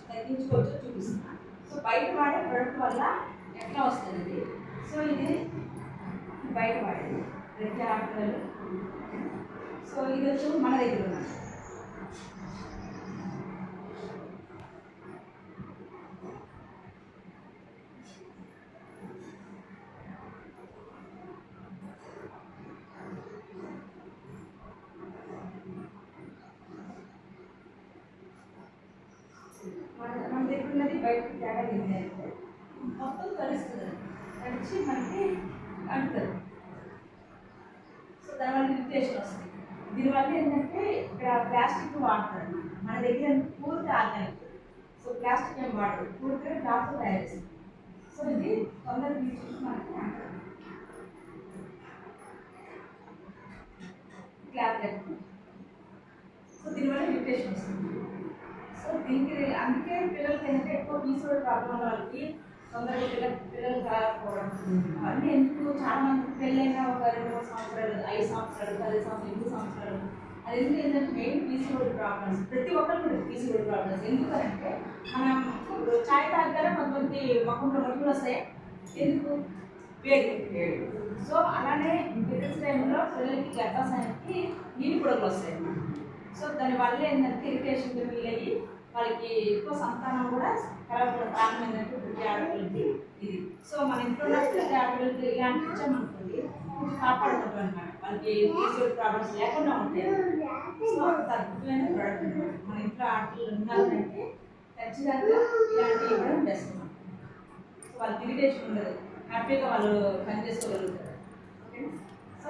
తగ్గించుకోవచ్చో చూపిస్తున్నా. సో బయట వాడే ప్రొడక్ట్ వల్ల ఎట్లా వస్తుంది. సో ఇది బయట వాడేది రెడ్ ఆర్టికల్. సో ఇది వచ్చి మన దగ్గర ఉన్నది. మన దగ్గర ఉన్నది బయట తేడా ఏంటి అంటే మొత్తం తడుస్తుంది. తడిచి మనకి అంటుతుంది. సో దానివల్ల ఇరిటేషన్ వస్తుంది. దీనివల్ల ఏంటంటే ఇక్కడ ప్లాస్టిక్ వాడతారు. మన దగ్గర పూర్తి ఆర్గానిక్. సో ప్లాస్టిక్ ఏం వాడరు, పూర్తిగా క్లాత్తో తయారు చేస్తుంది. సో ఇది తొందరగా తీసుకుంటే మనకి అంటారు క్లాత్ లేకుండా. సో దీనివల్ల ఇరిటేషన్ వస్తుంది. సో దీనికి అందుకే పిల్లలకి ఏంటంటే ఎక్కువ పీసీఓడి ప్రాబ్లం వాళ్ళకి తొందరగా పిల్లలు కాకపోవడం అవన్నీ ఎందుకు చాలా మంది పెళ్ళైన ఒక 2-3 సంవత్సరాలు, 5 సంవత్సరాలు, 10 సంవత్సరాలు, 8 సంవత్సరాలు. అది ఎందుకు ఏంటంటే మెయిన్ పీసీఓడి ప్రాబ్లమ్స్. ప్రతి ఒక్కరికి కూడా పీసీఓడి ప్రాబ్లమ్స్. ఎందుకంటే మనం చాయ్ తాగానే కొంతమంది మొహంలో మొక్కులు వస్తాయి. ఎందుకు? వేడి. సో అలానే పీరియడ్స్ టైంలో పిల్లలకి గర్భాశయానికి నీళ్ళు పొడవులు వస్తాయి. సో దానివల్ల ఏంటంటే ఇరిటేషన్ ఫీల్ అయ్యి వాళ్ళకి ఎక్కువ సంతానం కూడా ఖరాబ్ కారణం ఏంటంటే ప్రతి ఆడపిల్లకి ఇది. సో మన ఇంట్లో ఉన్న ప్రతి ఆడపిల్లకి ఇలాంటి ఇచ్చామనుకోండి కొంచెం కాపాడుకుంటాం అనమాట. వాళ్ళకి పీసీఓడి ప్రాబ్లమ్స్ లేకుండా ఉంటాయి. సో అద్భుతమైన ప్రోడక్ట్ అనమాట. మన ఇంట్లో ఆడపిల్లలు ఉన్నారంటే ఖచ్చితంగా ఇలాంటివి ఇవ్వడం బెస్ట్ అనమాట. సో వాళ్ళకి ఇరిటేషన్ ఉండదు, హ్యాపీగా వాళ్ళు పని చేసుకోగలుగుతారు. ఓకే. సో